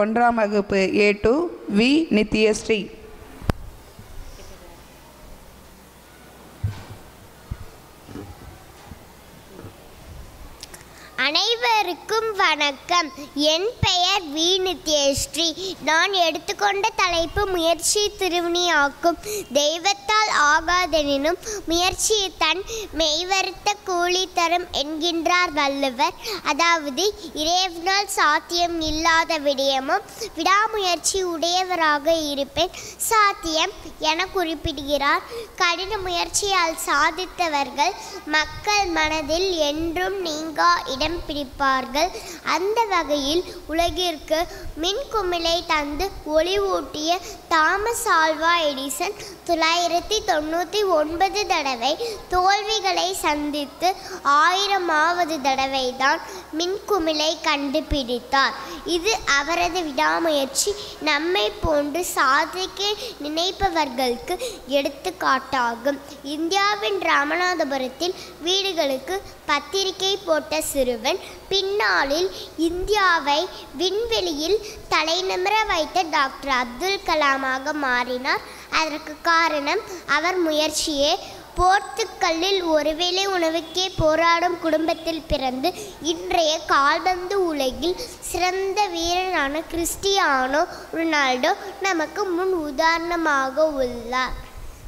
ஒன்றாம் வகுப்பு A2 we Nithyasri. அனைவருக்கும் வணக்கம். என் பெயர் வி நித்யஸ்ரீ. நான் எடுத்துக்கொண்ட தலைப்பு முயற்சி திருவினையாக்கும். தெய்வத்தால் ஆகாதெனினும் முயற்சி தன் மெய்வருத்த கூலி தரும் என்கின்றார் வள்ளுவர். அதாவது இறைவனால் சாத்தியம் இல்லாத விடயமும் விடாமுயற்சி உடையவராக இருப்பேன் சாத்தியம் என குறிப்பிடுகிறார். கடின முயற்சியால் சாதித்தவர்கள் மக்கள் மனதில் என்றும் நீங்கா இடம் பிடிப்பார்கள். அந்த வகையில் உலகிற்கு மின்குமிழை தந்து ஒளி ஊட்டிய தாமஸ் ஆல்வா எடிசன் 999 தடவை தோல்விகளை சந்தித்து 1000வது தடவை தான் மின்குமிழை கண்டுபிடித்தார். இது அவரது விடாமுயற்சி நம்மை போன்று சாதிக்க நினைப்பவர்களுக்கு எடுத்துக்காட்டாகும். இந்தியாவின் ராமநாதபுரத்தில் வீடுகளுக்கு பத்திரிகை போட்ட சிறுவன் பின்னாளில் இந்தியாவை விண்வெளியில் தலைநிமிர வைத்த டாக்டர் அப்துல் கலாமாக மாறினார். அதற்கு காரணம் அவர் முயற்சியே. போர்த்துக்கல்லில் ஒருவேளை உணவுக்கே போராடும் குடும்பத்தில் பிறந்து இன்றைய கால்பந்து உலகில் சிறந்த வீரரான கிறிஸ்டியானோ ரொனால்டோ நமக்கு முன் உதாரணமாக உள்ளார்.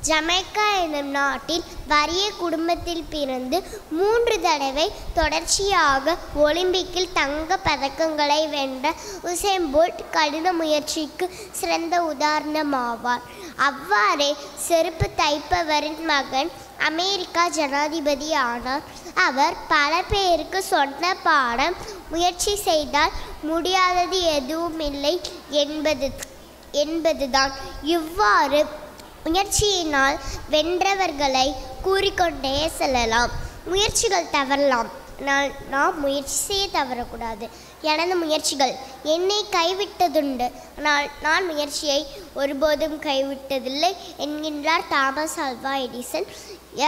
ஜமைக்கா எனும் நாட்டில் வறிய குடும்பத்தில் பிறந்து 3 தடவை தொடர்ச்சியாக ஒலிம்பிக்கில் தங்க பதக்கங்களை வென்ற உசேன் போல்ட் கடின முயற்சிக்கு சிறந்த உதாரணமாவார். அவ்வாறே செருப்பு தைப்பவரின் மகன் அமெரிக்கா ஜனாதிபதி ஆனார். அவர் பல பேருக்கு சொன்ன பாடம் முயற்சி செய்தால் முடியாதது எதுவுமில்லை என்பதுதான். இவ்வாறு முயற்சியினால் வென்றவர்களை கூறிக்கொண்டே செல்லலாம். முயற்சிகள் தவறலாம், நாம் முயற்சி செய்ய தவறக்கூடாது. எனது முயற்சிகள் என்னை கைவிட்டதுண்டு, ஆனால் நான் முயற்சியை ஒருபோதும் கைவிட்டதில்லை என்கின்றார் தாமஸ் ஆல்வா எடிசன்.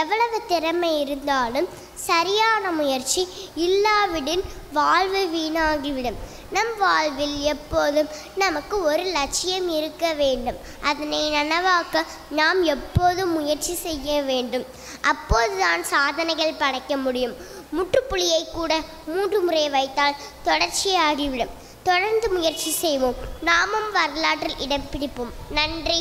எவ்வளவு திறமை இருந்தாலும் சரியான முயற்சி இல்லாவிடின் வாழ்வு வீணாகிவிடும். நம் வாழ்வில் எப்போதும் நமக்கு ஒரு லட்சியம் இருக்க வேண்டும். அதனை நனவாக்க நாம் எப்போதும் முயற்சி செய்ய வேண்டும். அப்போதுதான் சாதனைகள் படைக்க முடியும். முற்றுப்புள்ளியை கூட 3 முறை வைத்தால் தொடர்ச்சியாகிவிடும். தொடர்ந்து முயற்சி செய்வோம். நாமும் வரலாற்றில் இடம் பிடிப்போம். நன்றி.